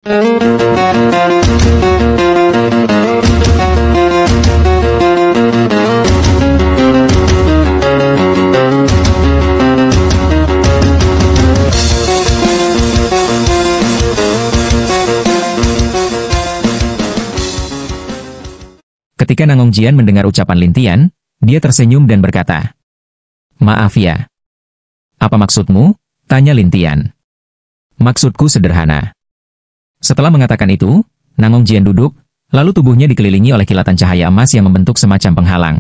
Ketika Nangongjian mendengar ucapan Lin Tian, dia tersenyum dan berkata, "Maaf ya." "Apa maksudmu?" tanya Lin Tian. "Maksudku sederhana." Setelah mengatakan itu, Nangongjian duduk, lalu tubuhnya dikelilingi oleh kilatan cahaya emas yang membentuk semacam penghalang.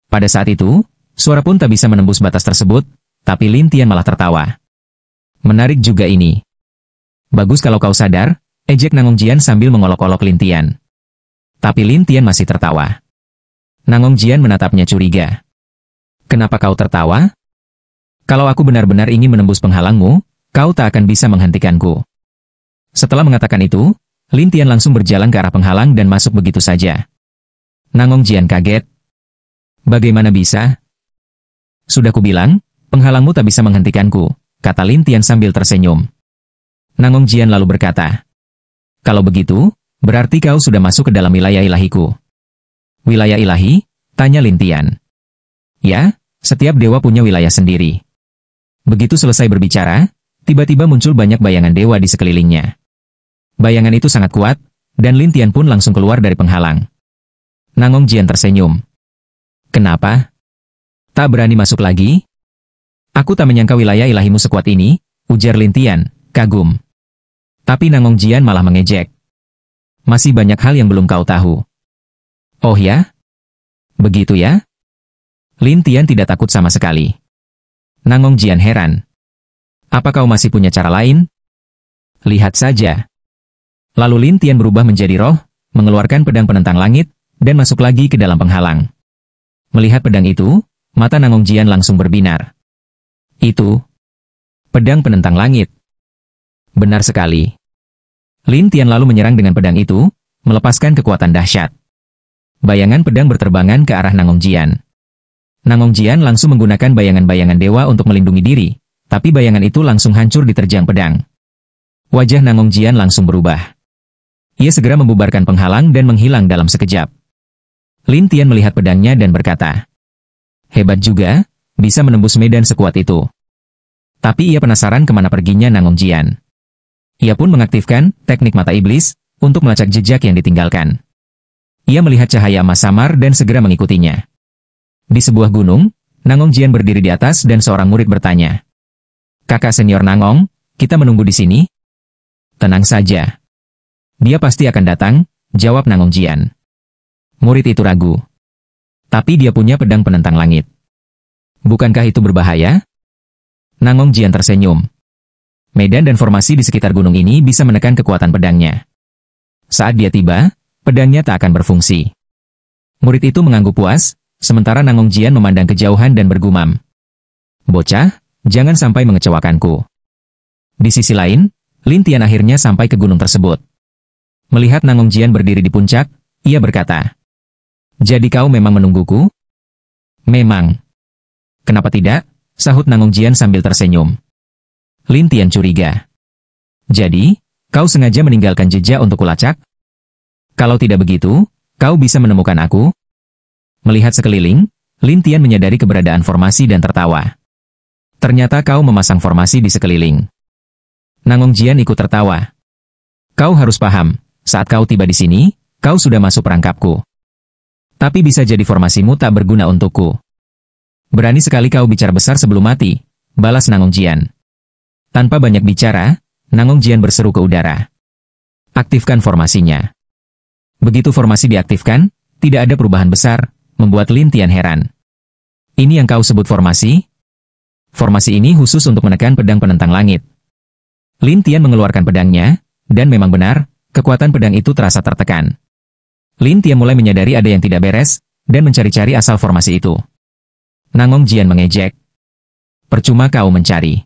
Pada saat itu, suara pun tak bisa menembus batas tersebut, tapi Lin Tian malah tertawa. "Menarik juga ini." "Bagus kalau kau sadar," ejek Nangongjian sambil mengolok-olok Lin Tian. Tapi Lin Tian masih tertawa. Nangongjian menatapnya curiga. "Kenapa kau tertawa? Kalau aku benar-benar ingin menembus penghalangmu, kau tak akan bisa menghentikanku." Setelah mengatakan itu, Lin Tian langsung berjalan ke arah penghalang dan masuk begitu saja. Nangongjian kaget. "Bagaimana bisa?" "Sudah kubilang, penghalangmu tak bisa menghentikanku," kata Lin Tian sambil tersenyum. Nangongjian lalu berkata, "Kalau begitu, berarti kau sudah masuk ke dalam wilayah ilahiku." "Wilayah ilahi?" tanya Lin Tian. "Ya, setiap dewa punya wilayah sendiri." Begitu selesai berbicara, tiba-tiba muncul banyak bayangan dewa di sekelilingnya. Bayangan itu sangat kuat, dan Lin Tian pun langsung keluar dari penghalang. Nangongjian tersenyum. "Kenapa? Tak berani masuk lagi?" "Aku tak menyangka wilayah ilahimu sekuat ini," ujar Lin Tian, kagum. Tapi Nangongjian malah mengejek. "Masih banyak hal yang belum kau tahu." "Oh ya? Begitu ya?" Lin Tian tidak takut sama sekali. Nangongjian heran. "Apa kau masih punya cara lain? Lihat saja." Lalu Lin Tian berubah menjadi roh, mengeluarkan pedang penentang langit, dan masuk lagi ke dalam penghalang. Melihat pedang itu, mata Nangongjian langsung berbinar. "Itu pedang penentang langit." "Benar sekali." Lin Tian lalu menyerang dengan pedang itu, melepaskan kekuatan dahsyat. Bayangan pedang berterbangan ke arah Nangongjian. Nangongjian langsung menggunakan bayangan-bayangan dewa untuk melindungi diri, tapi bayangan itu langsung hancur diterjang pedang. Wajah Nangongjian langsung berubah. Ia segera membubarkan penghalang dan menghilang dalam sekejap. Lin Tian melihat pedangnya dan berkata, "Hebat juga, bisa menembus medan sekuat itu." Tapi ia penasaran kemana perginya Nangongjian. Ia pun mengaktifkan teknik mata iblis untuk melacak jejak yang ditinggalkan. Ia melihat cahaya emas samar dan segera mengikutinya. Di sebuah gunung, Nangongjian berdiri di atas dan seorang murid bertanya, "Kakak senior Nangong, kita menunggu di sini?" "Tenang saja. Dia pasti akan datang," jawab Nangongjian. Murid itu ragu. "Tapi dia punya pedang penentang langit. Bukankah itu berbahaya?" Nangongjian tersenyum. Medan dan formasi di sekitar gunung ini bisa menekan kekuatan pedangnya. Saat dia tiba, pedangnya tak akan berfungsi. Murid itu mengangguk puas, sementara Nangongjian memandang kejauhan dan bergumam, "Bocah, jangan sampai mengecewakanku." Di sisi lain, Lin Tian akhirnya sampai ke gunung tersebut. Melihat Nangongjian berdiri di puncak, ia berkata, "Jadi kau memang menungguku?" "Memang." "Kenapa tidak?" sahut Nangongjian sambil tersenyum. Lin Tian curiga. "Jadi, kau sengaja meninggalkan jejak untuk kulacak? Kalau tidak begitu, kau bisa menemukan aku?" Melihat sekeliling, Lin Tian menyadari keberadaan formasi dan tertawa. "Ternyata kau memasang formasi di sekeliling." Nangongjian ikut tertawa. "Kau harus paham, saat kau tiba di sini, kau sudah masuk perangkapku. Tapi bisa jadi formasimu tak berguna untukku." "Berani sekali kau bicara besar sebelum mati," balas Nangongjian. Tanpa banyak bicara, Nangongjian berseru ke udara, "Aktifkan formasinya." Begitu formasi diaktifkan, tidak ada perubahan besar, membuat Lin Tian heran. "Ini yang kau sebut formasi?" "Formasi ini khusus untuk menekan pedang penentang langit." Lin Tian mengeluarkan pedangnya, dan memang benar, kekuatan pedang itu terasa tertekan. Lin Tian mulai menyadari ada yang tidak beres, dan mencari-cari asal formasi itu. Nangongjian mengejek. "Percuma kau mencari.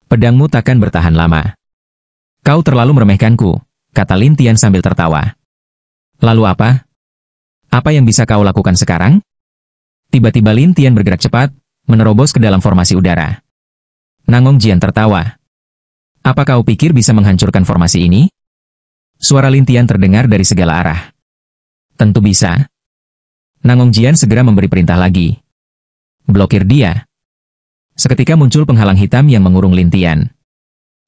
Pedangmu takkan bertahan lama." "Kau terlalu meremehkanku," kata Lin Tian sambil tertawa. "Lalu apa? Apa yang bisa kau lakukan sekarang?" Tiba-tiba Lin Tian bergerak cepat, menerobos ke dalam formasi udara. Nangongjian tertawa. "Apa kau pikir bisa menghancurkan formasi ini?" Suara Lin Tian terdengar dari segala arah. Tentu bisa. Nangong Jian segera memberi perintah lagi. Blokir dia. Seketika muncul penghalang hitam yang mengurung Lin Tian.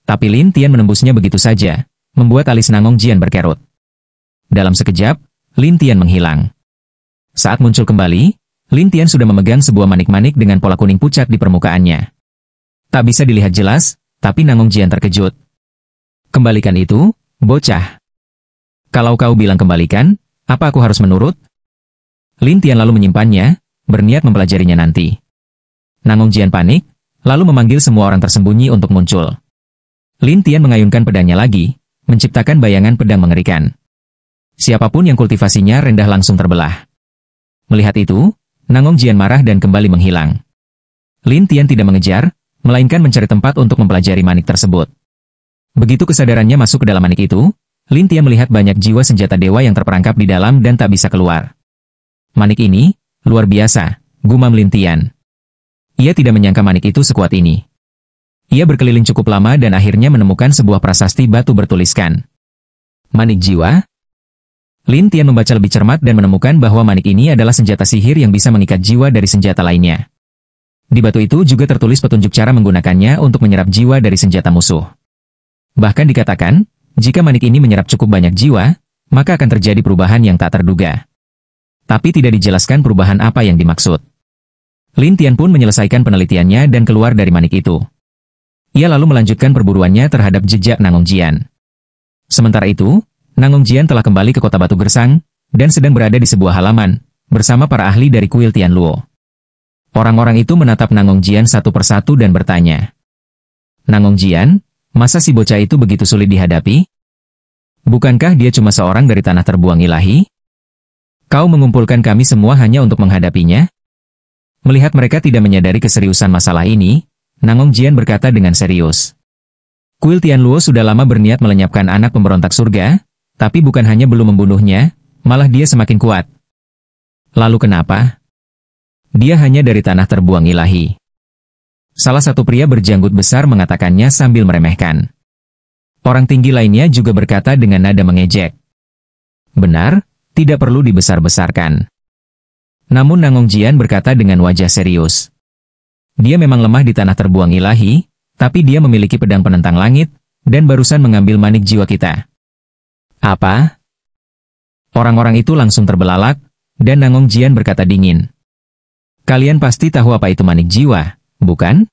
Tapi Lin Tian menembusnya begitu saja, membuat alis Nangong Jian berkerut. Dalam sekejap, Lin Tian menghilang. Saat muncul kembali, Lin Tian sudah memegang sebuah manik-manik dengan pola kuning pucat di permukaannya. Tak bisa dilihat jelas, tapi Nangong Jian terkejut. Kembalikan itu, bocah. Kalau kau bilang kembalikan, apa aku harus menurut? Lin Tian lalu menyimpannya, berniat mempelajarinya nanti. Nangong Jian panik, lalu memanggil semua orang tersembunyi untuk muncul. Lin Tian mengayunkan pedangnya lagi, menciptakan bayangan pedang mengerikan. Siapapun yang kultivasinya rendah langsung terbelah. Melihat itu, Nangong Jian marah dan kembali menghilang. Lin Tian tidak mengejar, melainkan mencari tempat untuk mempelajari manik tersebut. Begitu kesadarannya masuk ke dalam manik itu, Lin Tian melihat banyak jiwa senjata dewa yang terperangkap di dalam dan tak bisa keluar. Manik ini, luar biasa, gumam Lin Tian. Ia tidak menyangka manik itu sekuat ini. Ia berkeliling cukup lama dan akhirnya menemukan sebuah prasasti batu bertuliskan manik jiwa. Lin Tian membaca lebih cermat dan menemukan bahwa manik ini adalah senjata sihir yang bisa mengikat jiwa dari senjata lainnya. Di batu itu juga tertulis petunjuk cara menggunakannya untuk menyerap jiwa dari senjata musuh. Bahkan dikatakan, jika manik ini menyerap cukup banyak jiwa, maka akan terjadi perubahan yang tak terduga. Tapi tidak dijelaskan perubahan apa yang dimaksud. Lin Tian pun menyelesaikan penelitiannya dan keluar dari manik itu. Ia lalu melanjutkan perburuannya terhadap jejak Nangong Jian. Sementara itu, Nangong Jian telah kembali ke kota Batu Gersang, dan sedang berada di sebuah halaman, bersama para ahli dari kuil Tianluo. Orang-orang itu menatap Nangong Jian satu persatu dan bertanya, "Nangong Jian, masa si bocah itu begitu sulit dihadapi? Bukankah dia cuma seorang dari tanah terbuang ilahi? Kau mengumpulkan kami semua hanya untuk menghadapinya?" Melihat mereka tidak menyadari keseriusan masalah ini, Nangong Jian berkata dengan serius, "Kuil Tianluo sudah lama berniat melenyapkan anak pemberontak surga, tapi bukan hanya belum membunuhnya, malah dia semakin kuat. Lalu kenapa? Dia hanya dari tanah terbuang ilahi." Salah satu pria berjanggut besar mengatakannya sambil meremehkan. Orang tinggi lainnya juga berkata dengan nada mengejek, "Benar, tidak perlu dibesar-besarkan." Namun Nangong Jian berkata dengan wajah serius, "Dia memang lemah di tanah terbuang ilahi, tapi dia memiliki pedang penentang langit, dan barusan mengambil manik jiwa kita." "Apa?" Orang-orang itu langsung terbelalak, dan Nangong Jian berkata dingin, "Kalian pasti tahu apa itu manik jiwa, bukan?"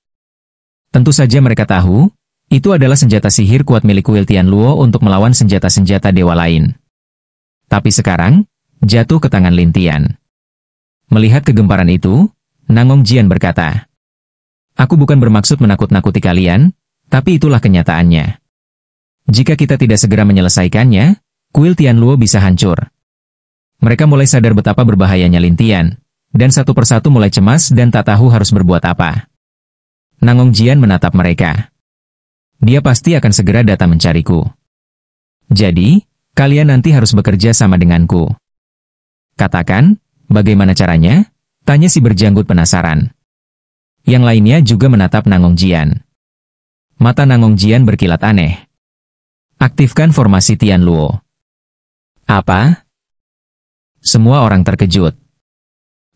Tentu saja mereka tahu, itu adalah senjata sihir kuat milik kuil Tianluo untuk melawan senjata-senjata dewa lain. Tapi sekarang, jatuh ke tangan Lin Tian. Melihat kegemparan itu, Nangong Jian berkata, "Aku bukan bermaksud menakut-nakuti kalian, tapi itulah kenyataannya. Jika kita tidak segera menyelesaikannya, kuil Tianluo bisa hancur." Mereka mulai sadar betapa berbahayanya Lin Tian, dan satu persatu mulai cemas dan tak tahu harus berbuat apa. Nangong Jian menatap mereka. "Dia pasti akan segera datang mencariku. Jadi, kalian nanti harus bekerja sama denganku." "Katakan, bagaimana caranya?" tanya si berjanggut penasaran. Yang lainnya juga menatap Nangong Jian. Mata Nangong Jian berkilat aneh. "Aktifkan formasi Tianluo." "Apa?" Semua orang terkejut.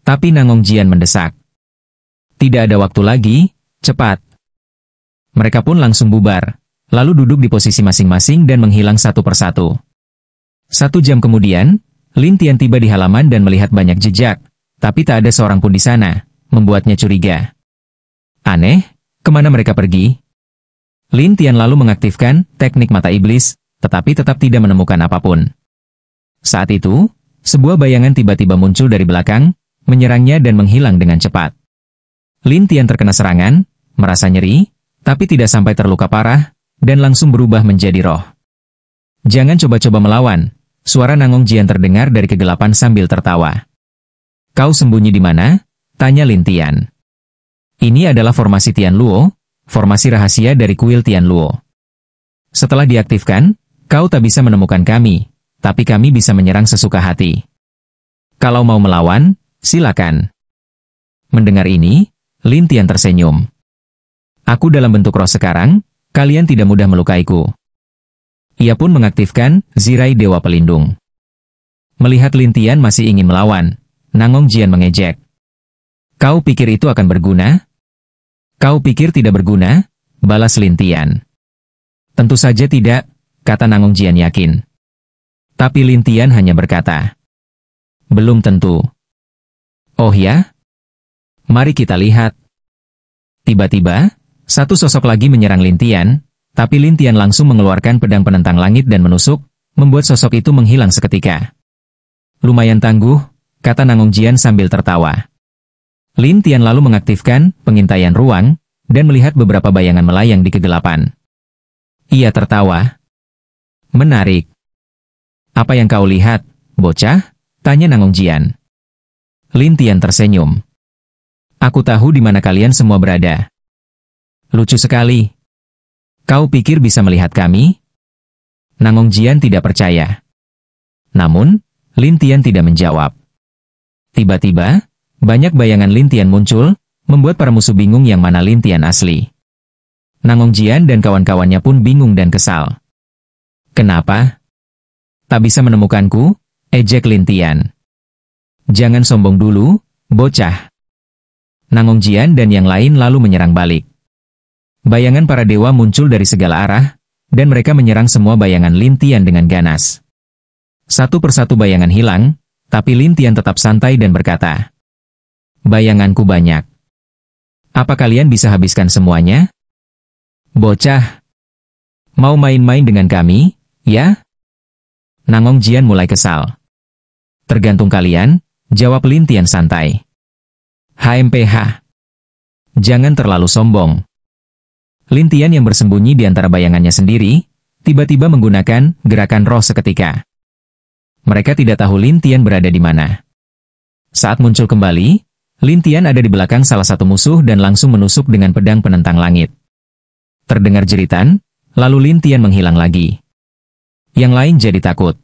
Tapi Nangong Jian mendesak, "Tidak ada waktu lagi, cepat." Mereka pun langsung bubar, lalu duduk di posisi masing-masing dan menghilang satu persatu. 1 jam kemudian, Lin Tian tiba di halaman dan melihat banyak jejak, tapi tak ada seorang pun di sana, membuatnya curiga. Aneh, kemana mereka pergi? Lin Tian lalu mengaktifkan teknik mata iblis, tetapi tetap tidak menemukan apapun. Saat itu, sebuah bayangan tiba-tiba muncul dari belakang, menyerangnya dan menghilang dengan cepat. Lin Tian terkena serangan, merasa nyeri, tapi tidak sampai terluka parah, dan langsung berubah menjadi roh. "Jangan coba-coba melawan," suara Nangong Jian terdengar dari kegelapan sambil tertawa. "Kau sembunyi di mana?" tanya Lin Tian. "Ini adalah formasi Tianluo, formasi rahasia dari kuil Tianluo. Setelah diaktifkan, kau tak bisa menemukan kami, tapi kami bisa menyerang sesuka hati. Kalau mau melawan, silakan." Mendengar ini, Lin Tian tersenyum. "Aku dalam bentuk roh sekarang, kalian tidak mudah melukaiku." Ia pun mengaktifkan Zirai Dewa Pelindung. Melihat Lin Tian masih ingin melawan, Nangong Jian mengejek. Kau pikir itu akan berguna? Kau pikir tidak berguna? Balas Lin Tian. Tentu saja tidak, kata Nangong Jian yakin. Tapi Lin Tian hanya berkata, belum tentu. Oh ya? Mari kita lihat. Tiba-tiba, satu sosok lagi menyerang Lin Tian, tapi Lin Tian langsung mengeluarkan pedang penentang langit dan menusuk, membuat sosok itu menghilang seketika. Lumayan tangguh, kata Nangong Jian sambil tertawa. Lin Tian lalu mengaktifkan pengintaian ruang, dan melihat beberapa bayangan melayang di kegelapan. Ia tertawa. Menarik. Apa yang kau lihat, bocah? Tanya Nangong Jian. Lin Tian tersenyum. Aku tahu di mana kalian semua berada. Lucu sekali. Kau pikir bisa melihat kami? Nangong Jian tidak percaya. Namun, Lin Tian tidak menjawab. Tiba-tiba, banyak bayangan Lin Tian muncul, membuat para musuh bingung yang mana Lin Tian asli. Nangong Jian dan kawan-kawannya pun bingung dan kesal. Kenapa? Tak bisa menemukanku? Ejek Lin Tian. Jangan sombong dulu, bocah. Nangong Jian dan yang lain lalu menyerang balik. Bayangan para dewa muncul dari segala arah, dan mereka menyerang semua bayangan Lin Tian dengan ganas. Satu persatu bayangan hilang, tapi Lin Tian tetap santai dan berkata, bayanganku banyak. Apa kalian bisa habiskan semuanya? Bocah. Mau main-main dengan kami, ya? Nangong Jian mulai kesal. Tergantung kalian, jawab Lin Tian santai. HMPH. Jangan terlalu sombong. Lin Tian yang bersembunyi di antara bayangannya sendiri, tiba-tiba menggunakan gerakan roh seketika. Mereka tidak tahu Lin Tian berada di mana. Saat muncul kembali, Lin Tian ada di belakang salah satu musuh dan langsung menusuk dengan pedang penentang langit. Terdengar jeritan, lalu Lin Tian menghilang lagi. Yang lain jadi takut.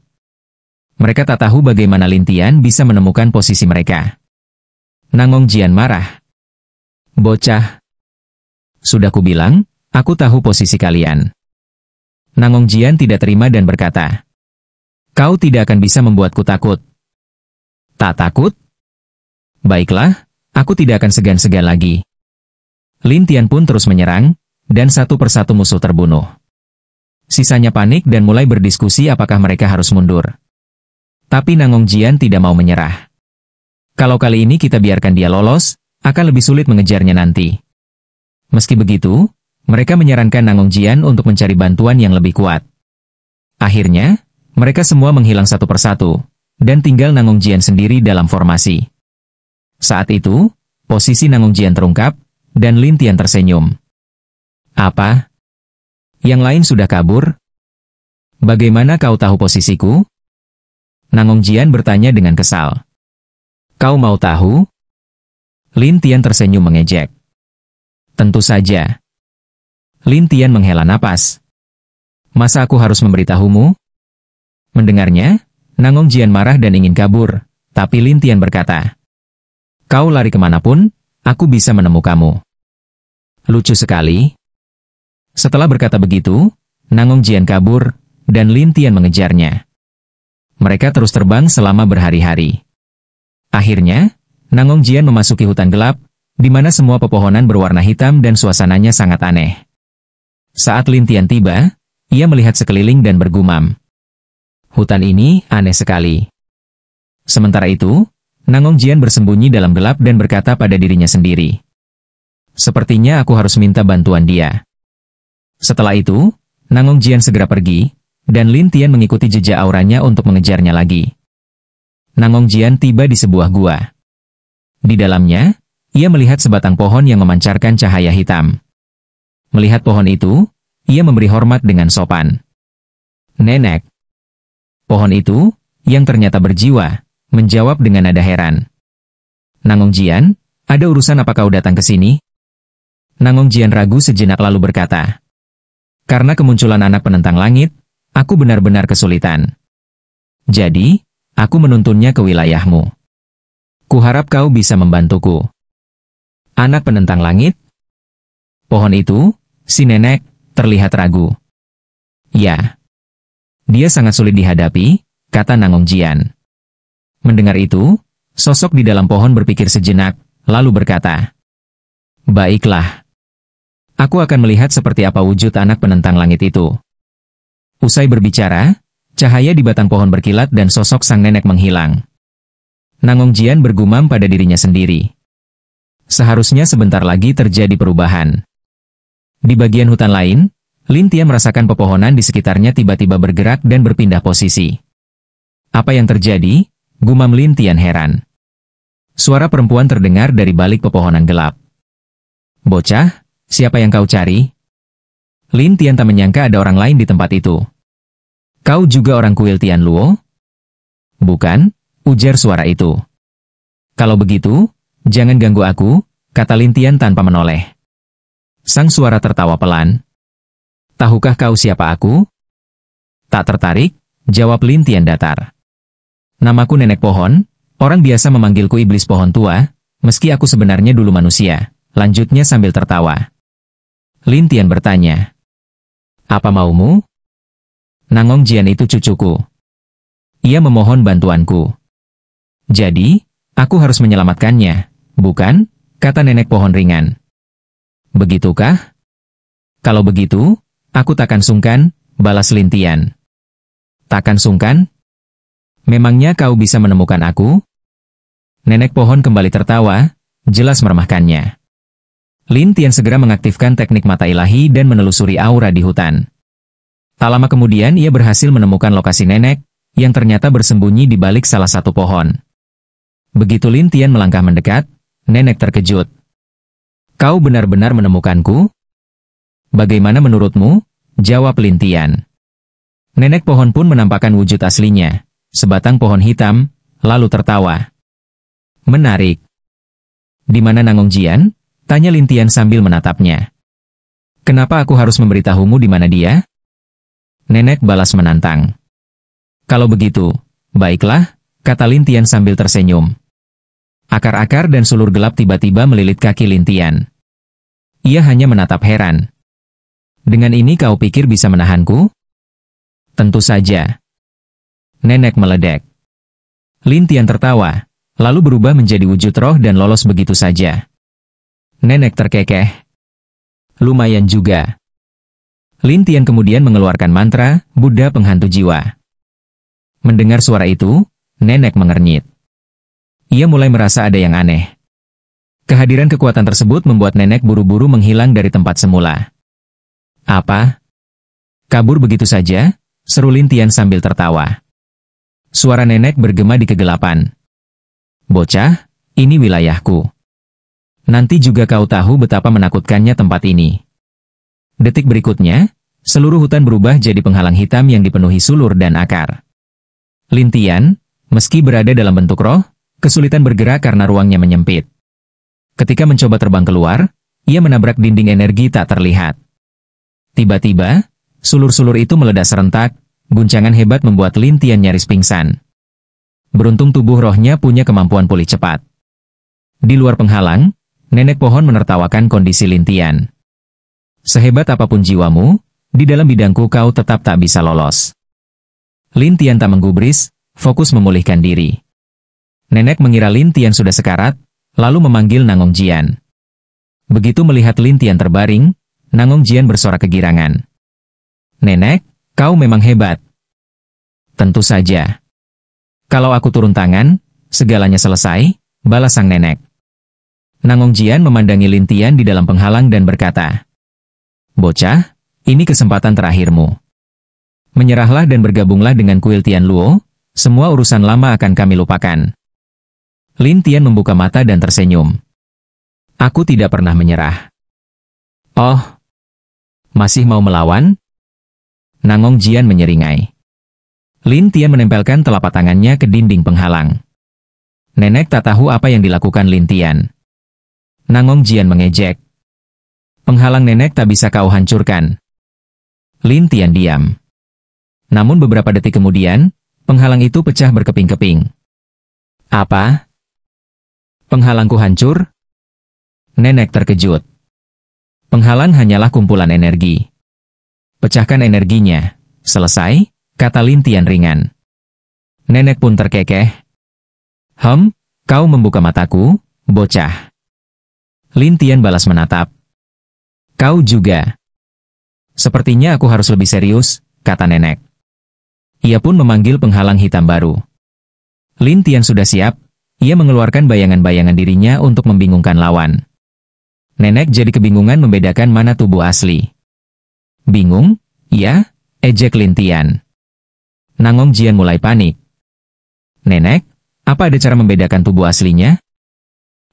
Mereka tak tahu bagaimana Lin Tian bisa menemukan posisi mereka. Nangong Jian marah. Bocah. Sudah kubilang, aku tahu posisi kalian. Nangong Jian tidak terima dan berkata, kau tidak akan bisa membuatku takut. Tak takut? Baiklah, aku tidak akan segan-segan lagi. Lin Tian pun terus menyerang, dan satu persatu musuh terbunuh. Sisanya panik dan mulai berdiskusi apakah mereka harus mundur. Tapi Nangong Jian tidak mau menyerah. Kalau kali ini kita biarkan dia lolos, akan lebih sulit mengejarnya nanti. Meski begitu, mereka menyarankan Nangong Jian untuk mencari bantuan yang lebih kuat. Akhirnya, mereka semua menghilang satu persatu, dan tinggal Nangong Jian sendiri dalam formasi. Saat itu, posisi Nangong Jian terungkap, dan Lin Tian tersenyum. Apa? Yang lain sudah kabur? Bagaimana kau tahu posisiku? Nangong Jian bertanya dengan kesal. Kau mau tahu? Lin Tian tersenyum mengejek. Tentu saja. Lin Tian menghela napas. Masa aku harus memberitahumu? Mendengarnya, Nangong Jian marah dan ingin kabur, tapi Lin Tian berkata, kau lari kemanapun, aku bisa menemukanmu. Lucu sekali. Setelah berkata begitu, Nangong Jian kabur, dan Lin Tian mengejarnya. Mereka terus terbang selama berhari-hari. Akhirnya, Nangong Jian memasuki hutan gelap, di mana semua pepohonan berwarna hitam dan suasananya sangat aneh. Saat Lin Tian tiba, ia melihat sekeliling dan bergumam. Hutan ini aneh sekali. Sementara itu, Nangong Jian bersembunyi dalam gelap dan berkata pada dirinya sendiri. Sepertinya aku harus minta bantuan dia. Setelah itu, Nangong Jian segera pergi, dan Lin Tian mengikuti jejak auranya untuk mengejarnya lagi. Nangong Jian tiba di sebuah gua. Di dalamnya, ia melihat sebatang pohon yang memancarkan cahaya hitam. Melihat pohon itu, ia memberi hormat dengan sopan. Nenek. Pohon itu, yang ternyata berjiwa, menjawab dengan nada heran. Nangong Jian, ada urusan apa kau datang ke sini? Nangong Jian ragu sejenak lalu berkata, karena kemunculan anak penentang langit, aku benar-benar kesulitan. Jadi, aku menuntunnya ke wilayahmu. Kuharap kau bisa membantuku. Anak penentang langit? Pohon itu, si nenek, terlihat ragu. Ya. Dia sangat sulit dihadapi, kata Nangong Jian. Mendengar itu, sosok di dalam pohon berpikir sejenak, lalu berkata, "Baiklah. Aku akan melihat seperti apa wujud anak penentang langit itu." Usai berbicara, cahaya di batang pohon berkilat dan sosok sang nenek menghilang. Nangong Jian bergumam pada dirinya sendiri. Seharusnya sebentar lagi terjadi perubahan. Di bagian hutan lain, Lin Tian merasakan pepohonan di sekitarnya tiba-tiba bergerak dan berpindah posisi. Apa yang terjadi? Gumam Lin Tian heran. Suara perempuan terdengar dari balik pepohonan gelap. "Bocah, siapa yang kau cari?" Lin Tian tak menyangka ada orang lain di tempat itu. "Kau juga orang kuil Tian Luo?" "Bukan," ujar suara itu. "Kalau begitu, jangan ganggu aku," kata Lin Tian tanpa menoleh. Sang suara tertawa pelan. "Tahukah kau siapa aku?" "Tak tertarik," jawab Lin Tian datar. "Namaku Nenek Pohon, orang biasa memanggilku Iblis Pohon Tua, meski aku sebenarnya dulu manusia," lanjutnya sambil tertawa. Lin Tian bertanya, "Apa maumu?" "Nangong Jian itu cucuku. Ia memohon bantuanku. Jadi, aku harus menyelamatkannya, bukan?" kata Nenek Pohon ringan. "Begitukah? Kalau begitu, aku takkan sungkan," balas Lin Tian. "Takkan sungkan? Memangnya kau bisa menemukan aku?" Nenek Pohon kembali tertawa, jelas meremehkannya. Lin Tian segera mengaktifkan teknik mata ilahi dan menelusuri aura di hutan. Tak lama kemudian ia berhasil menemukan lokasi nenek, yang ternyata bersembunyi di balik salah satu pohon. Begitu Lin Tian melangkah mendekat, nenek terkejut. "Kau benar-benar menemukanku? Bagaimana menurutmu?" jawab Lin Tian. Nenek pohon pun menampakkan wujud aslinya, sebatang pohon hitam, lalu tertawa. "Menarik. Di mana Nangong Jian?" tanya Lin Tian sambil menatapnya. "Kenapa aku harus memberitahumu di mana dia?" Nenek balas menantang. "Kalau begitu, baiklah," kata Lin Tian sambil tersenyum. Akar-akar dan sulur gelap tiba-tiba melilit kaki Lin Tian. Ia hanya menatap heran. "Dengan ini kau pikir bisa menahanku?" "Tentu saja." Nenek meledek. Lin Tian tertawa, lalu berubah menjadi wujud roh dan lolos begitu saja. Nenek terkekeh. "Lumayan juga." Lin Tian kemudian mengeluarkan mantra, Buddha penghantu jiwa. Mendengar suara itu, nenek mengernyit. Ia mulai merasa ada yang aneh. Kehadiran kekuatan tersebut membuat nenek buru-buru menghilang dari tempat semula. "Apa? Kabur begitu saja?" seru Lin Tian sambil tertawa. Suara nenek bergema di kegelapan. "Bocah, ini wilayahku. Nanti juga kau tahu betapa menakutkannya tempat ini." Detik berikutnya, seluruh hutan berubah jadi penghalang hitam yang dipenuhi sulur dan akar. Lin Tian, meski berada dalam bentuk roh, kesulitan bergerak karena ruangnya menyempit. Ketika mencoba terbang keluar, ia menabrak dinding energi tak terlihat. Tiba-tiba, sulur-sulur itu meledak serentak, guncangan hebat membuat Lin Tian nyaris pingsan. Beruntung tubuh rohnya punya kemampuan pulih cepat. Di luar penghalang, nenek pohon menertawakan kondisi Lin Tian. "Sehebat apapun jiwamu, di dalam bidangku kau tetap tak bisa lolos." Lin Tian tak menggubris, fokus memulihkan diri. Nenek mengira Lin Tian sudah sekarat, lalu memanggil Nangong Jian. Begitu melihat Lin Tian terbaring, Nangong Jian bersorak kegirangan. "Nenek, kau memang hebat." "Tentu saja. Kalau aku turun tangan, segalanya selesai," balas sang nenek. Nangong Jian memandangi Lin Tian di dalam penghalang dan berkata, "Bocah, ini kesempatan terakhirmu. Menyerahlah dan bergabunglah dengan kuil Tian Luo, semua urusan lama akan kami lupakan." Lin Tian membuka mata dan tersenyum. "Aku tidak pernah menyerah." "Oh, masih mau melawan?" Nangong Jian menyeringai. Lin Tian menempelkan telapak tangannya ke dinding penghalang. Nenek tak tahu apa yang dilakukan Lin Tian. Nangong Jian mengejek. "Penghalang nenek tak bisa kau hancurkan." Lin Tian diam. Namun beberapa detik kemudian, penghalang itu pecah berkeping-keping. "Apa? Penghalangku hancur?" Nenek terkejut. "Penghalang hanyalah kumpulan energi. Pecahkan energinya. Selesai," kata Lin Tian ringan. Nenek pun terkekeh. Kau membuka mataku, bocah. Lin Tian balas menatap. Kau juga. Sepertinya aku harus lebih serius, kata nenek. Ia pun memanggil penghalang hitam baru. Lin Tian sudah siap, ia mengeluarkan bayangan-bayangan dirinya untuk membingungkan lawan. Nenek jadi kebingungan membedakan mana tubuh asli. Bingung? Ya, ejek Lin Tian. Nangong Jian mulai panik. Nenek, apa ada cara membedakan tubuh aslinya?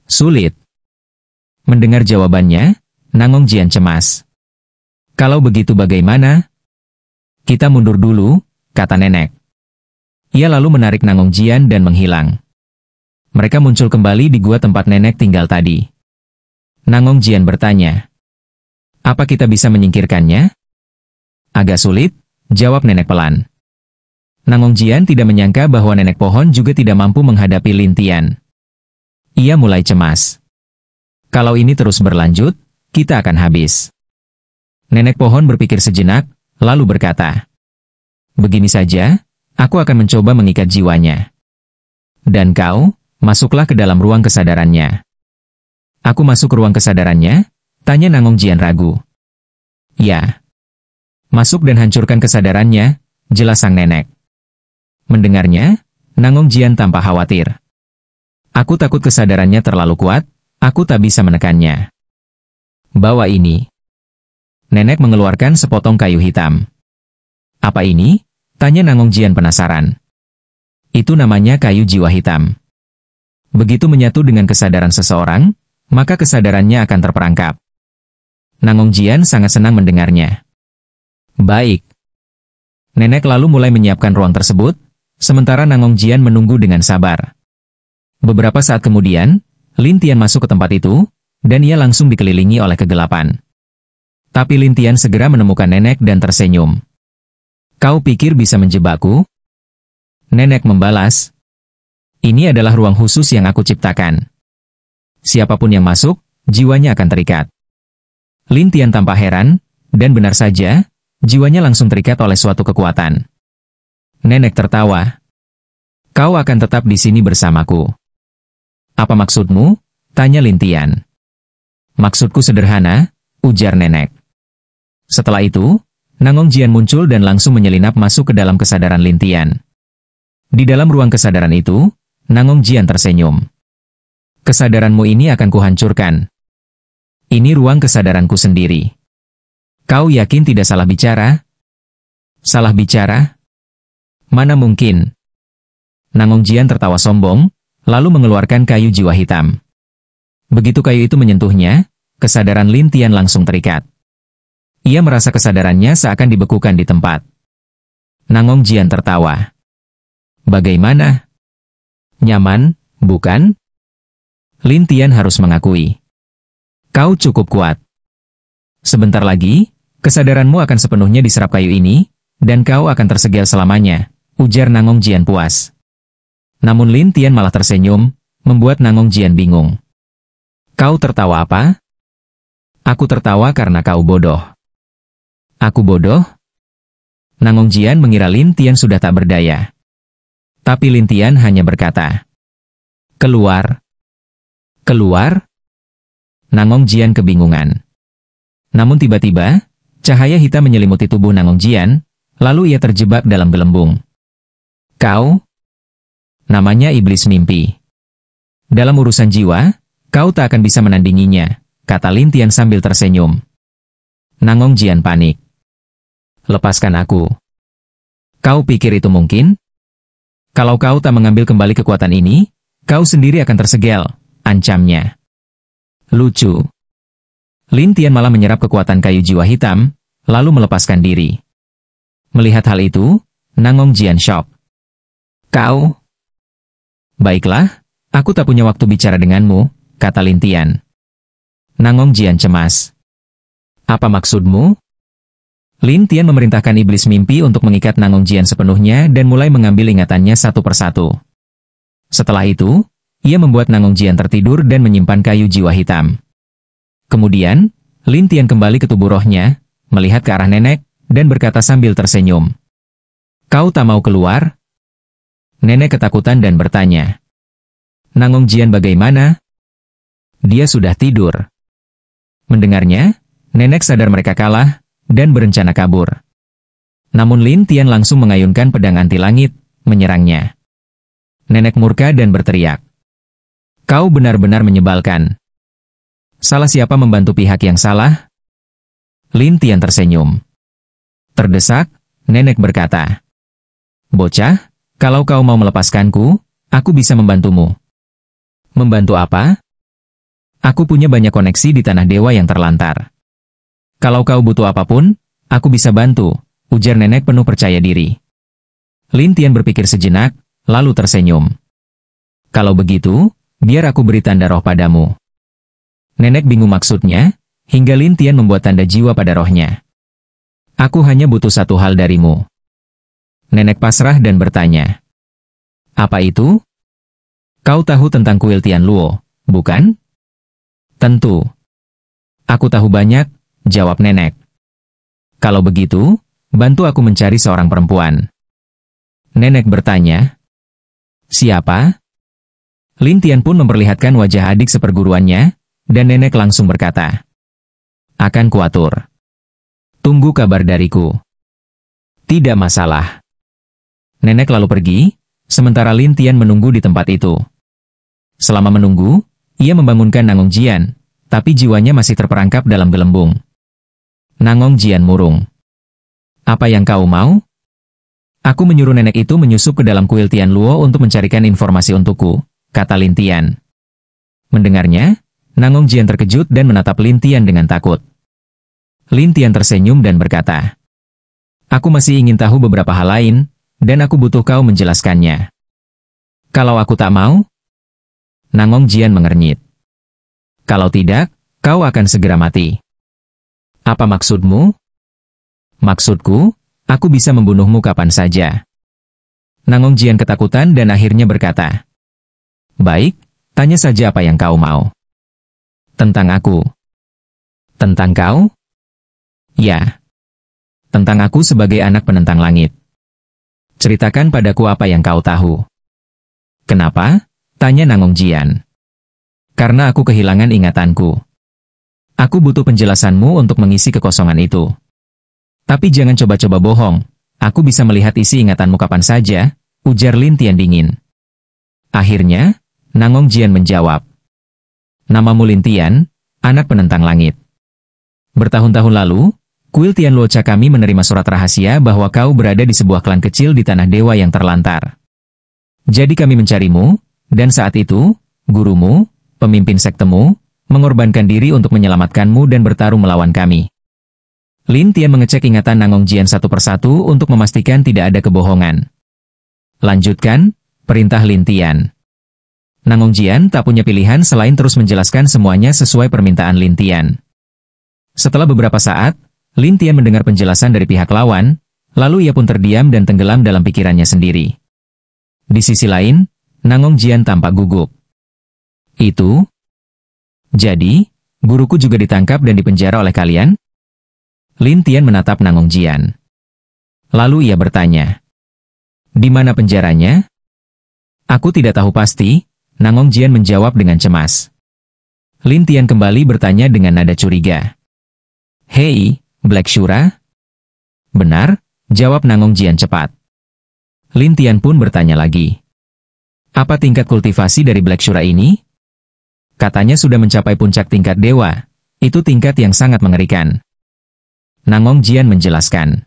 Sulit. Mendengar jawabannya, Nangong Jian cemas. Kalau begitu bagaimana? Kita mundur dulu, kata nenek. Ia lalu menarik Nangong Jian dan menghilang. Mereka muncul kembali di gua tempat nenek tinggal tadi. Nangong Jian bertanya. Apa kita bisa menyingkirkannya? Agak sulit, jawab nenek pelan. Nangong Jian tidak menyangka bahwa nenek pohon juga tidak mampu menghadapi Lin Tian. Ia mulai cemas. Kalau ini terus berlanjut, kita akan habis. Nenek pohon berpikir sejenak, lalu berkata. Begini saja, aku akan mencoba mengikat jiwanya. Dan kau, masuklah ke dalam ruang kesadarannya. Aku masuk ke ruang kesadarannya? Tanya Nangong Jian ragu. Ya. Masuk dan hancurkan kesadarannya, jelas sang nenek. Mendengarnya, Nangong Jian tampak khawatir. Aku takut kesadarannya terlalu kuat, aku tak bisa menekannya. Bawa ini. Nenek mengeluarkan sepotong kayu hitam. Apa ini? Tanya Nangong Jian penasaran. Itu namanya kayu jiwa hitam. Begitu menyatu dengan kesadaran seseorang, maka kesadarannya akan terperangkap. Nangong Jian sangat senang mendengarnya. Baik. Nenek lalu mulai menyiapkan ruang tersebut, sementara Nangong Jian menunggu dengan sabar. Beberapa saat kemudian, Lin Tian masuk ke tempat itu, dan ia langsung dikelilingi oleh kegelapan. Tapi Lin Tian segera menemukan nenek dan tersenyum. Kau pikir bisa menjebakku? Nenek membalas. Ini adalah ruang khusus yang aku ciptakan. Siapapun yang masuk, jiwanya akan terikat. Lin Tian tampak heran, dan benar saja, jiwanya langsung terikat oleh suatu kekuatan. Nenek tertawa. Kau akan tetap di sini bersamaku. Apa maksudmu? Tanya Lin Tian. Maksudku sederhana, ujar nenek. Setelah itu, Nangong Jian muncul dan langsung menyelinap masuk ke dalam kesadaran Lin Tian. Di dalam ruang kesadaran itu, Nangong Jian tersenyum. Kesadaranmu ini akan kuhancurkan. Ini ruang kesadaranku sendiri. Kau yakin tidak salah bicara? Salah bicara? Mana mungkin? Nangong Jian tertawa sombong, lalu mengeluarkan kayu jiwa hitam. Begitu kayu itu menyentuhnya, kesadaran Lin Tian langsung terikat. Ia merasa kesadarannya seakan dibekukan di tempat. Nangong Jian tertawa. Bagaimana? Nyaman, bukan? Lin Tian harus mengakui. Kau cukup kuat. Sebentar lagi, kesadaranmu akan sepenuhnya diserap kayu ini, dan kau akan tersegel selamanya, ujar Nangong Jian puas. Namun Lin Tian malah tersenyum, membuat Nangong Jian bingung. Kau tertawa apa? Aku tertawa karena kau bodoh. Aku bodoh? Nangong Jian mengira Lin Tian sudah tak berdaya. Tapi Lin Tian hanya berkata, keluar. Keluar? Nangong Jian kebingungan. Namun tiba-tiba, cahaya hitam menyelimuti tubuh Nangong Jian, lalu ia terjebak dalam gelembung. Kau? Namanya iblis mimpi. Dalam urusan jiwa, kau tak akan bisa menandinginya, kata Lin Tian sambil tersenyum. Nangong Jian panik. Lepaskan aku. Kau pikir itu mungkin? Kalau kau tak mengambil kembali kekuatan ini, kau sendiri akan tersegel, ancamnya. Lucu. Lin Tian malah menyerap kekuatan kayu jiwa hitam, lalu melepaskan diri. Melihat hal itu, Nangong Jian shock. Kau? Baiklah, aku tak punya waktu bicara denganmu, kata Lin Tian. Nangong Jian cemas. Apa maksudmu? Lin Tian memerintahkan iblis mimpi untuk mengikat Nangong Jian sepenuhnya dan mulai mengambil ingatannya satu persatu. Setelah itu, ia membuat Nangong Jian tertidur dan menyimpan kayu jiwa hitam. Kemudian, Lin Tian kembali ke tubuh rohnya, melihat ke arah nenek, dan berkata sambil tersenyum. Kau tak mau keluar? Nenek ketakutan dan bertanya. Nangong Jian bagaimana? Dia sudah tidur. Mendengarnya, nenek sadar mereka kalah, dan berencana kabur. Namun Lin Tian langsung mengayunkan pedang anti langit, menyerangnya. Nenek murka dan berteriak. Kau benar-benar menyebalkan. Salah siapa membantu pihak yang salah? Lin Tian tersenyum. Terdesak, nenek berkata. Bocah, kalau kau mau melepaskanku, aku bisa membantumu. Membantu apa? Aku punya banyak koneksi di tanah dewa yang terlantar. Kalau kau butuh apapun, aku bisa bantu, ujar nenek penuh percaya diri. Lin Tian berpikir sejenak, lalu tersenyum. Kalau begitu, biar aku beri tanda roh padamu. Nenek bingung maksudnya, hingga Lin Tian membuat tanda jiwa pada rohnya. Aku hanya butuh satu hal darimu. Nenek pasrah dan bertanya. Apa itu? Kau tahu tentang kuil Tian Luo, bukan? Tentu. Aku tahu banyak, jawab nenek. Kalau begitu, bantu aku mencari seorang perempuan. Nenek bertanya. Siapa? Lin Tian pun memperlihatkan wajah adik seperguruannya, dan nenek langsung berkata. Akan kuatur. Tunggu kabar dariku. Tidak masalah. Nenek lalu pergi, sementara Lin Tian menunggu di tempat itu. Selama menunggu, ia membangunkan Nangong Jian, tapi jiwanya masih terperangkap dalam gelembung. Nangong Jian murung. Apa yang kau mau? Aku menyuruh nenek itu menyusup ke dalam kuil Tian Luo untuk mencarikan informasi untukku, kata Lin Tian. Mendengarnya, Nangong Jian terkejut dan menatap Lin Tian dengan takut. Lin Tian tersenyum dan berkata, aku masih ingin tahu beberapa hal lain, dan aku butuh kau menjelaskannya. Kalau aku tak mau? Nangong Jian mengernyit. Kalau tidak, kau akan segera mati. Apa maksudmu? Maksudku, aku bisa membunuhmu kapan saja. Nangong Jian ketakutan dan akhirnya berkata, baik, tanya saja apa yang kau mau. Tentang aku. Tentang kau? Ya. Tentang aku sebagai anak penentang langit. Ceritakan padaku apa yang kau tahu. Kenapa? Tanya Nangong Jian. Karena aku kehilangan ingatanku. Aku butuh penjelasanmu untuk mengisi kekosongan itu. Tapi jangan coba-coba bohong, aku bisa melihat isi ingatanmu kapan saja, ujar Lin Tian dingin. Akhirnya, Nangong Jian menjawab. Namamu Lin Tian, anak penentang langit. Bertahun-tahun lalu, kuil Tian Luo Cha kami menerima surat rahasia bahwa kau berada di sebuah klan kecil di tanah dewa yang terlantar. Jadi kami mencarimu, dan saat itu, gurumu, pemimpin sektemu, mengorbankan diri untuk menyelamatkanmu dan bertarung melawan kami. Lin Tian mengecek ingatan Nangong Jian satu persatu untuk memastikan tidak ada kebohongan. Lanjutkan, perintah Lin Tian. Nangong Jian tak punya pilihan selain terus menjelaskan semuanya sesuai permintaan Lin Tian. Setelah beberapa saat, Lin Tian mendengar penjelasan dari pihak lawan, lalu ia pun terdiam dan tenggelam dalam pikirannya sendiri. Di sisi lain, Nangong Jian tampak gugup. Itu? Jadi, guruku juga ditangkap dan dipenjara oleh kalian? Lin Tian menatap Nangong Jian. Lalu ia bertanya. Di mana penjaranya? Aku tidak tahu pasti, Nangong Jian menjawab dengan cemas. Lin Tian kembali bertanya dengan nada curiga. Hei, Black Shura? Benar, jawab Nangong Jian cepat. Lin Tian pun bertanya lagi. Apa tingkat kultivasi dari Black Shura ini? Katanya sudah mencapai puncak tingkat dewa, itu tingkat yang sangat mengerikan. Nangong Jian menjelaskan.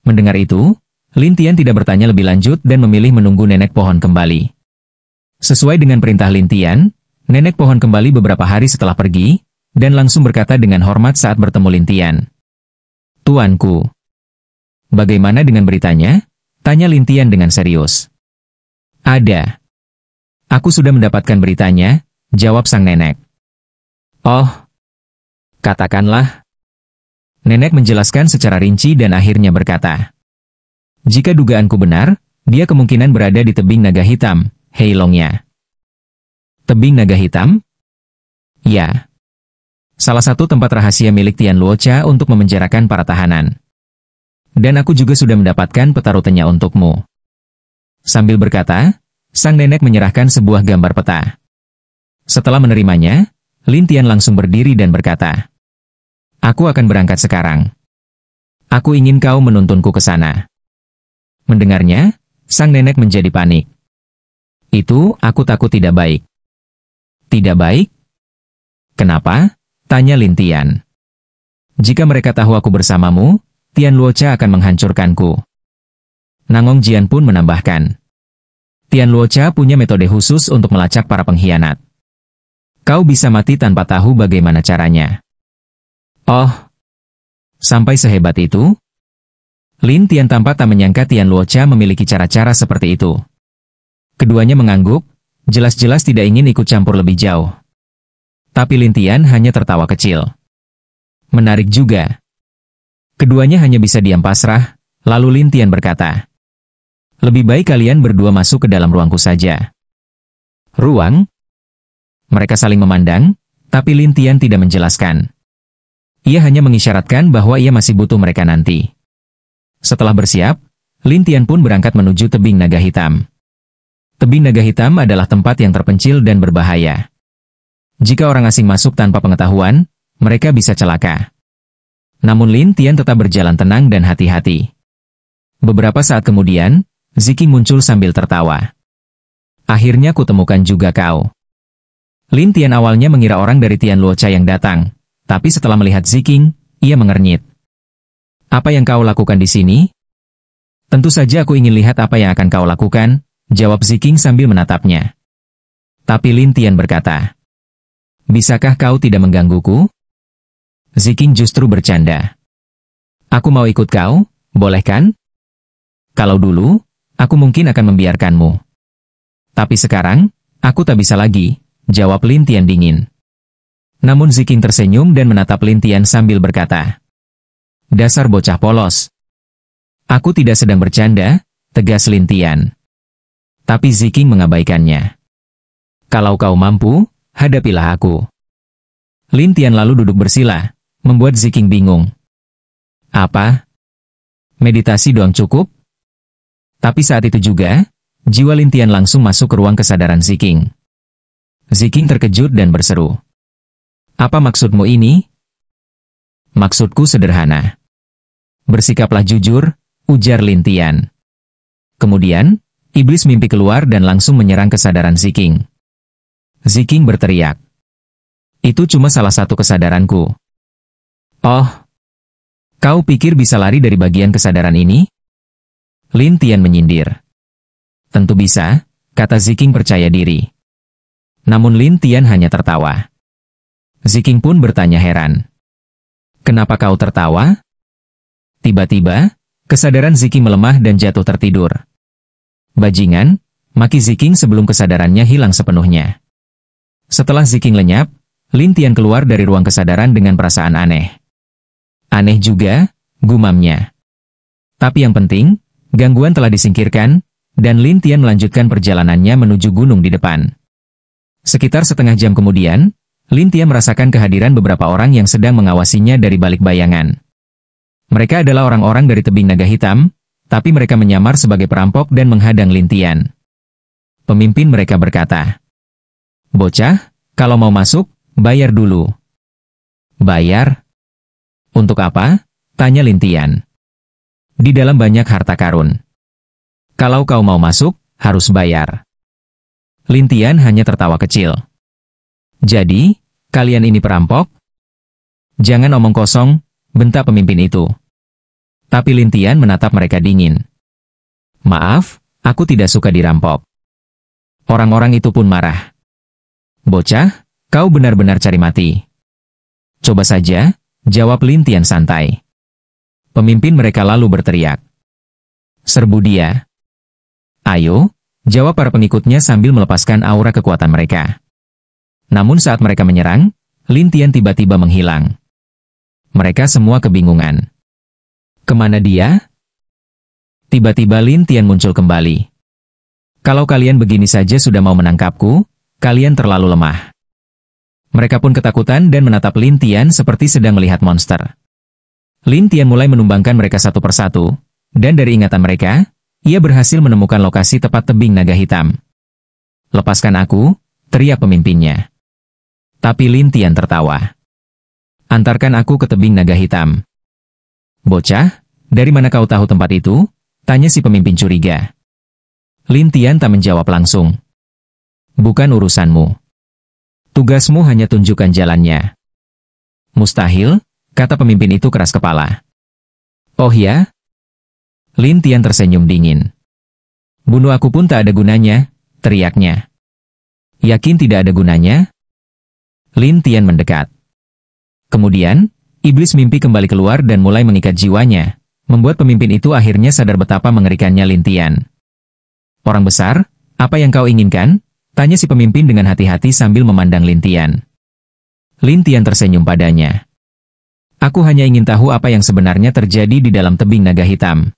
Mendengar itu, Lin Tian tidak bertanya lebih lanjut dan memilih menunggu nenek pohon kembali. Sesuai dengan perintah Lin Tian, nenek pohon kembali beberapa hari setelah pergi, dan langsung berkata dengan hormat saat bertemu Lin Tian. Tuanku. Bagaimana dengan beritanya? Tanya Lin Tian dengan serius. Ada. Aku sudah mendapatkan beritanya, jawab sang nenek. Oh. Katakanlah. Nenek menjelaskan secara rinci dan akhirnya berkata. Jika dugaanku benar, dia kemungkinan berada di tebing naga hitam, Heilongya. Tebing naga hitam? Ya. Salah satu tempat rahasia milik Tian Luo Cha untuk memenjarakan para tahanan. Dan aku juga sudah mendapatkan peta rutenya untukmu. Sambil berkata, sang nenek menyerahkan sebuah gambar peta. Setelah menerimanya, Lin Tian langsung berdiri dan berkata, "Aku akan berangkat sekarang. Aku ingin kau menuntunku ke sana." Mendengarnya, sang nenek menjadi panik. "Itu, aku takut tidak baik." "Tidak baik? Kenapa?" tanya Lin Tian. "Jika mereka tahu aku bersamamu, Tian Luocha akan menghancurkanku." Nangong Jian pun menambahkan, "Tian Luocha punya metode khusus untuk melacak para pengkhianat. Kau bisa mati tanpa tahu bagaimana caranya." "Oh, sampai sehebat itu?" Lin Tian tampak tak menyangka Tian Luocha memiliki cara-cara seperti itu. Keduanya mengangguk, jelas-jelas tidak ingin ikut campur lebih jauh. Tapi Lin Tian hanya tertawa kecil. Menarik juga. Keduanya hanya bisa diam pasrah, lalu Lin Tian berkata, "Lebih baik kalian berdua masuk ke dalam ruangku saja." "Ruang?" Mereka saling memandang, tapi Lin Tian tidak menjelaskan. Ia hanya mengisyaratkan bahwa ia masih butuh mereka nanti. Setelah bersiap, Lin Tian pun berangkat menuju tebing naga hitam. Tebing naga hitam adalah tempat yang terpencil dan berbahaya. Jika orang asing masuk tanpa pengetahuan, mereka bisa celaka. Namun Lin Tian tetap berjalan tenang dan hati-hati. Beberapa saat kemudian, Ziking muncul sambil tertawa. "Akhirnya kutemukan juga kau." Lin Tian awalnya mengira orang dari Tian Luocha yang datang, tapi setelah melihat Ziking, ia mengernyit. "Apa yang kau lakukan di sini?" "Tentu saja aku ingin lihat apa yang akan kau lakukan," jawab Ziking sambil menatapnya. Tapi Lin Tian berkata, "Bisakah kau tidak menggangguku?" Ziking justru bercanda. "Aku mau ikut kau, boleh kan? Kalau dulu, aku mungkin akan membiarkanmu. Tapi sekarang, aku tak bisa lagi," jawab Lin Tian dingin. Namun Ziking tersenyum dan menatap Lin Tian sambil berkata, "Dasar bocah polos." "Aku tidak sedang bercanda," tegas Lin Tian. Tapi Ziking mengabaikannya. "Kalau kau mampu, hadapilah aku." Lin Tian lalu duduk bersila, membuat Ziking bingung. "Apa? Meditasi doang cukup?" Tapi saat itu juga, jiwa Lin Tian langsung masuk ke ruang kesadaran Ziking. Ziking terkejut dan berseru, "Apa maksudmu ini?" "Maksudku sederhana. Bersikaplah jujur," ujar Lin Tian. Kemudian, iblis mimpi keluar dan langsung menyerang kesadaran Ziking. Ziking berteriak, "Itu cuma salah satu kesadaranku." "Oh, kau pikir bisa lari dari bagian kesadaran ini?" Lin Tian menyindir. "Tentu bisa," kata Ziking percaya diri. Namun Lin Tian hanya tertawa. Ziking pun bertanya heran, "Kenapa kau tertawa?" Tiba-tiba, kesadaran Ziking melemah dan jatuh tertidur. "Bajingan," maki Ziking sebelum kesadarannya hilang sepenuhnya. Setelah Ziking lenyap, Lin Tian keluar dari ruang kesadaran dengan perasaan aneh. "Aneh juga," gumamnya. Tapi yang penting, gangguan telah disingkirkan, dan Lin Tian melanjutkan perjalanannya menuju gunung di depan. Sekitar setengah jam kemudian, Lin Tian merasakan kehadiran beberapa orang yang sedang mengawasinya dari balik bayangan. Mereka adalah orang-orang dari tebing naga hitam, tapi mereka menyamar sebagai perampok dan menghadang Lin Tian. Pemimpin mereka berkata, "Bocah, kalau mau masuk, bayar dulu." "Bayar? Untuk apa?" tanya Lin Tian. "Di dalam banyak harta karun. Kalau kau mau masuk, harus bayar." Lin Tian hanya tertawa kecil. "Jadi, kalian ini perampok?" "Jangan omong kosong," bentak pemimpin itu. Tapi Lin Tian menatap mereka dingin. "Maaf, aku tidak suka dirampok." Orang-orang itu pun marah. "Bocah, kau benar-benar cari mati." "Coba saja," jawab Lin Tian santai. Pemimpin mereka lalu berteriak, "Serbu dia." "Ayo," jawab para pengikutnya sambil melepaskan aura kekuatan mereka. Namun saat mereka menyerang, Lin Tian tiba-tiba menghilang. Mereka semua kebingungan. "Kemana dia?" Tiba-tiba Lin Tian muncul kembali. "Kalau kalian begini saja sudah mau menangkapku, kalian terlalu lemah." Mereka pun ketakutan dan menatap Lin Tian seperti sedang melihat monster. Lin Tian mulai menumbangkan mereka satu persatu, dan dari ingatan mereka, ia berhasil menemukan lokasi tepat tebing naga hitam. "Lepaskan aku," teriak pemimpinnya. Tapi Lin Tian tertawa. "Antarkan aku ke tebing naga hitam." "Bocah, dari mana kau tahu tempat itu?" tanya si pemimpin curiga. Lin Tian tak menjawab langsung. "Bukan urusanmu. Tugasmu hanya tunjukkan jalannya." "Mustahil," kata pemimpin itu keras kepala. "Oh ya?" Lin Tian tersenyum dingin. "Bunuh aku pun tak ada gunanya," teriaknya. "Yakin tidak ada gunanya?" Lin Tian mendekat. Kemudian, iblis mimpi kembali keluar dan mulai mengikat jiwanya, membuat pemimpin itu akhirnya sadar betapa mengerikannya Lin Tian. "Orang besar, apa yang kau inginkan?" tanya si pemimpin dengan hati-hati sambil memandang Lin Tian. Lin Tian tersenyum padanya. "Aku hanya ingin tahu apa yang sebenarnya terjadi di dalam tebing naga hitam."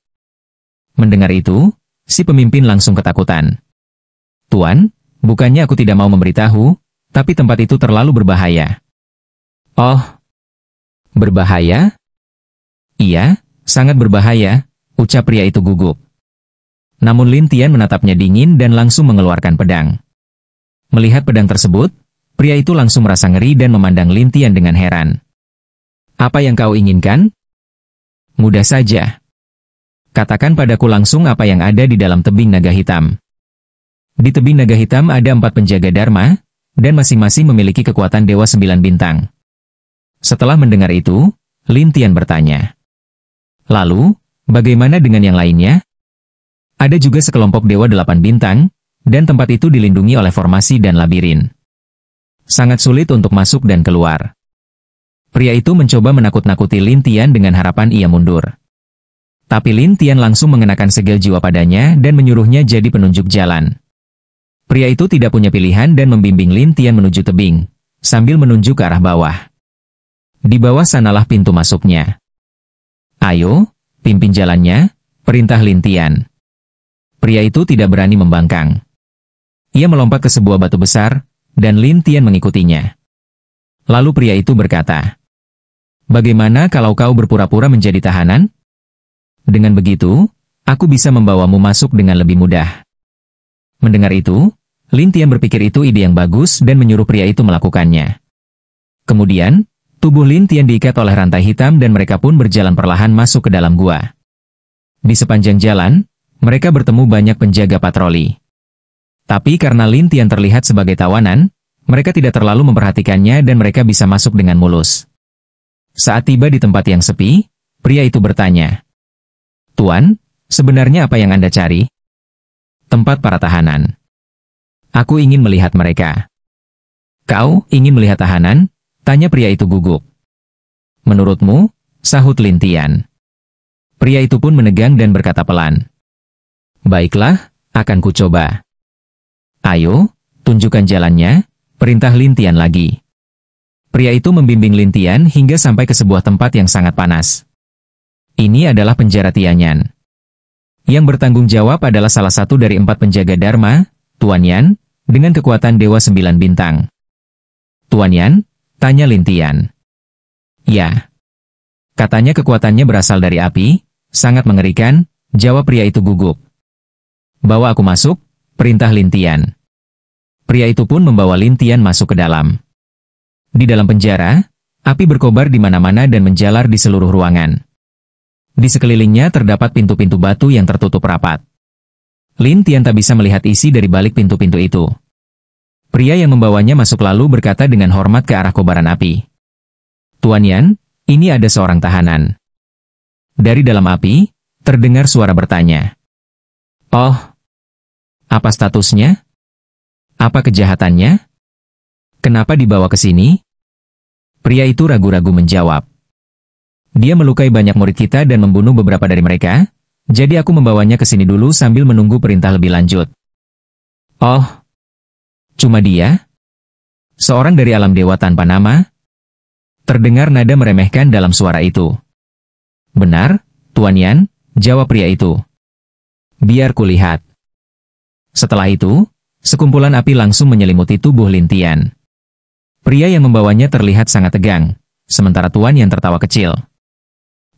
Mendengar itu, si pemimpin langsung ketakutan. "Tuan, bukannya aku tidak mau memberitahu, tapi tempat itu terlalu berbahaya." "Oh, berbahaya?" "Iya, sangat berbahaya," ucap pria itu gugup. Namun Lin Tian menatapnya dingin dan langsung mengeluarkan pedang. Melihat pedang tersebut, pria itu langsung merasa ngeri dan memandang Lin Tian dengan heran. "Apa yang kau inginkan?" "Mudah saja. Katakan padaku langsung apa yang ada di dalam tebing naga hitam." Di tebing naga hitam ada 4 penjaga Dharma, dan masing-masing memiliki kekuatan Dewa 9 bintang. Setelah mendengar itu, Lin Tian bertanya. "Lalu, bagaimana dengan yang lainnya?" "Ada juga sekelompok Dewa 8 bintang, dan tempat itu dilindungi oleh formasi dan labirin. Sangat sulit untuk masuk dan keluar." Pria itu mencoba menakut-nakuti Lin Tian dengan harapan ia mundur. Tapi Lin Tian langsung mengenakan segel jiwa padanya dan menyuruhnya jadi penunjuk jalan. Pria itu tidak punya pilihan dan membimbing Lin Tian menuju tebing, sambil menunjuk ke arah bawah. Di bawah sanalah pintu masuknya. "Ayo, pimpin jalannya," perintah Lin Tian. Pria itu tidak berani membangkang. Ia melompat ke sebuah batu besar, dan Lin Tian mengikutinya. Lalu pria itu berkata, "Bagaimana kalau kau berpura-pura menjadi tahanan? Dengan begitu, aku bisa membawamu masuk dengan lebih mudah." Mendengar itu, Lin Tian berpikir itu ide yang bagus dan menyuruh pria itu melakukannya. Kemudian, tubuh Lin Tian diikat oleh rantai hitam dan mereka pun berjalan perlahan masuk ke dalam gua. Di sepanjang jalan, mereka bertemu banyak penjaga patroli. Tapi karena Lin Tian terlihat sebagai tawanan, mereka tidak terlalu memperhatikannya dan mereka bisa masuk dengan mulus. Saat tiba di tempat yang sepi, pria itu bertanya, "Tuan, sebenarnya apa yang Anda cari?" "Tempat para tahanan. Aku ingin melihat mereka." "Kau ingin melihat tahanan?" tanya pria itu gugup. "Menurutmu?" sahut Lin Tian. Pria itu pun menegang dan berkata pelan, "Baiklah, akan kucoba." "Ayo, tunjukkan jalannya," perintah Lin Tian lagi. Pria itu membimbing Lin Tian hingga sampai ke sebuah tempat yang sangat panas. Ini adalah penjara Tianyan. Yang bertanggung jawab adalah salah satu dari 4 penjaga Dharma, Tuan Yan, dengan kekuatan Dewa 9 bintang. "Tuan Yan?" tanya Lin Tian. "Ya." "Katanya kekuatannya berasal dari api, sangat mengerikan," jawab pria itu gugup. "Bawa aku masuk," perintah Lin Tian. Pria itu pun membawa Lin Tian masuk ke dalam. Di dalam penjara, api berkobar di mana-mana dan menjalar di seluruh ruangan. Di sekelilingnya terdapat pintu-pintu batu yang tertutup rapat. Lin Tian tak bisa melihat isi dari balik pintu-pintu itu. Pria yang membawanya masuk lalu berkata dengan hormat ke arah kobaran api. "Tuan Yan, ini ada seorang tahanan." Dari dalam api, terdengar suara bertanya. "Oh, apa statusnya? Apa kejahatannya? Kenapa dibawa ke sini?" Pria itu ragu-ragu menjawab. "Dia melukai banyak murid kita dan membunuh beberapa dari mereka, jadi aku membawanya ke sini dulu sambil menunggu perintah lebih lanjut." "Oh, cuma dia? Seorang dari alam dewa tanpa nama?" Terdengar nada meremehkan dalam suara itu. "Benar, Tuan Yan," jawab pria itu. "Biar kulihat." Setelah itu, sekumpulan api langsung menyelimuti tubuh Lin Tian. Pria yang membawanya terlihat sangat tegang, sementara Tuan Yan tertawa kecil.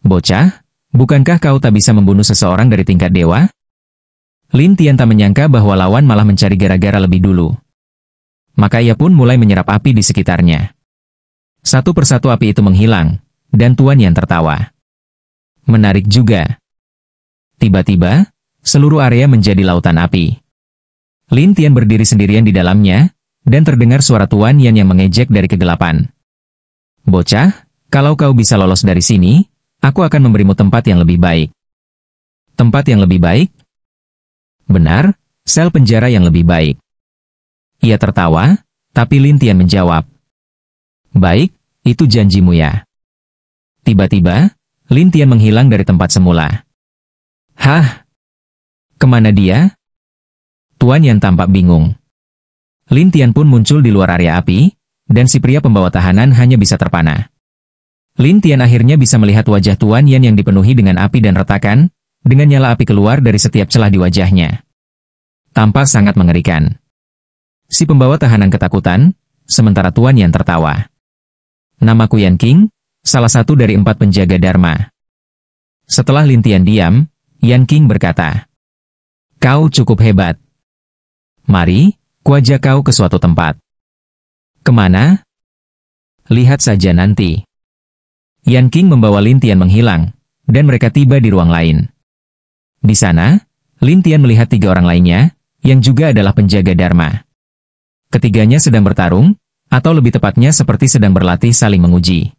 Bocah, bukankah kau tak bisa membunuh seseorang dari tingkat dewa? Lin Tian tak menyangka bahwa lawan malah mencari gara-gara lebih dulu. Maka ia pun mulai menyerap api di sekitarnya. Satu persatu api itu menghilang, dan Tuan Yan tertawa. Menarik juga. Tiba-tiba, seluruh area menjadi lautan api. Lin Tian berdiri sendirian di dalamnya, dan terdengar suara Tuan Yan yang mengejek dari kegelapan. Bocah, kalau kau bisa lolos dari sini, aku akan memberimu tempat yang lebih baik. Tempat yang lebih baik? Benar, sel penjara yang lebih baik. Ia tertawa, tapi Lin Tian menjawab. Baik, itu janjimu ya. Tiba-tiba, Lin Tian menghilang dari tempat semula. Hah? Kemana dia? Tuan Yan tampak bingung. Lin Tian pun muncul di luar area api, dan si pria pembawa tahanan hanya bisa terpana. Lin Tian akhirnya bisa melihat wajah Tuan Yan yang dipenuhi dengan api dan retakan, dengan nyala api keluar dari setiap celah di wajahnya. Tampak sangat mengerikan. Si pembawa tahanan ketakutan, sementara Tuan Yan tertawa. Namaku Yan King, salah satu dari 4 penjaga Dharma. Setelah Lin Tian diam, Yan King berkata, kau cukup hebat. Mari, kuajak kau ke suatu tempat. Kemana? Lihat saja nanti. Yan King membawa Lin Tian menghilang, dan mereka tiba di ruang lain. Di sana, Lin Tian melihat 3 orang lainnya, yang juga adalah penjaga Dharma. Ketiganya sedang bertarung, atau lebih tepatnya seperti sedang berlatih saling menguji.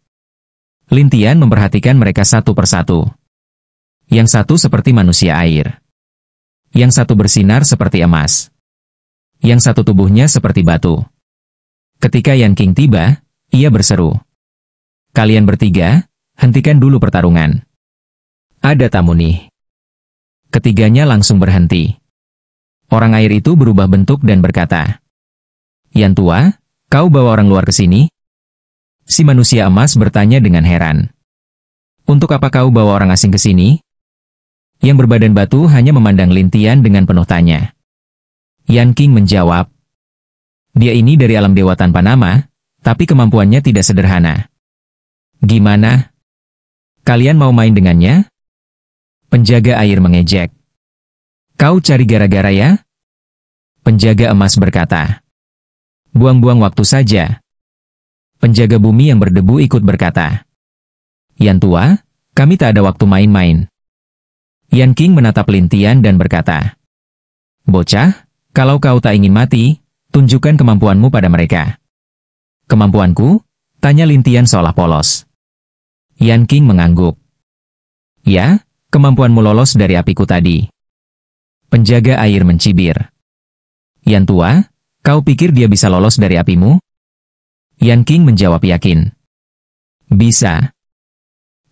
Lin Tian memperhatikan mereka satu persatu. Yang satu seperti manusia air. Yang satu bersinar seperti emas. Yang satu tubuhnya seperti batu. Ketika Yan King tiba, ia berseru. Kalian bertiga, hentikan dulu pertarungan. Ada tamu nih. Ketiganya langsung berhenti. Orang air itu berubah bentuk dan berkata, Yan tua, kau bawa orang luar ke sini? Si manusia emas bertanya dengan heran. Untuk apa kau bawa orang asing ke sini? Yang berbadan batu hanya memandang Lin Tian dengan penuh tanya. Yan King menjawab, dia ini dari alam dewa tanpa nama, tapi kemampuannya tidak sederhana. Gimana? Kalian mau main dengannya? Penjaga air mengejek. Kau cari gara-gara ya? Penjaga emas berkata. Buang-buang waktu saja. Penjaga bumi yang berdebu ikut berkata. Yan tua, kami tak ada waktu main-main. Yan King menatap Lin Tian dan berkata. Bocah, kalau kau tak ingin mati, tunjukkan kemampuanmu pada mereka. Kemampuanku? Tanya Lin Tian seolah polos. Yan King mengangguk. Ya, kemampuanmu lolos dari apiku tadi. Penjaga air mencibir. Yan tua, kau pikir dia bisa lolos dari apimu? Yan King menjawab yakin. Bisa.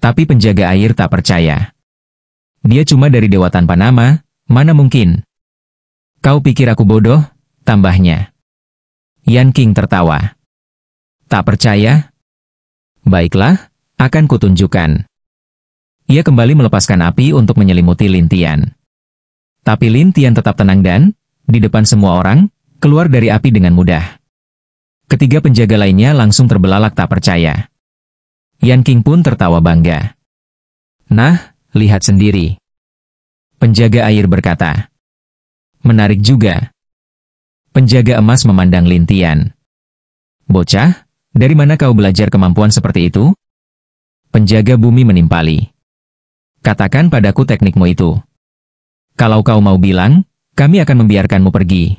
Tapi penjaga air tak percaya. Dia cuma dari dewa tanpa nama, mana mungkin? Kau pikir aku bodoh? Tambahnya. Yan King tertawa. Tak percaya? Baiklah, akan kutunjukkan. Ia kembali melepaskan api untuk menyelimuti Lin Tian. Tapi Lin Tian tetap tenang dan, di depan semua orang, keluar dari api dengan mudah. Ketiga penjaga lainnya langsung terbelalak tak percaya. Yan King pun tertawa bangga. Nah, lihat sendiri. Penjaga air berkata. Menarik juga. Penjaga emas memandang Lin Tian. Bocah, dari mana kau belajar kemampuan seperti itu? Penjaga bumi menimpali. Katakan padaku teknikmu itu. Kalau kau mau bilang, kami akan membiarkanmu pergi.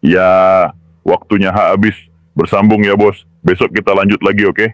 Ya, waktunya habis. Bersambung ya bos. Besok kita lanjut lagi, oke?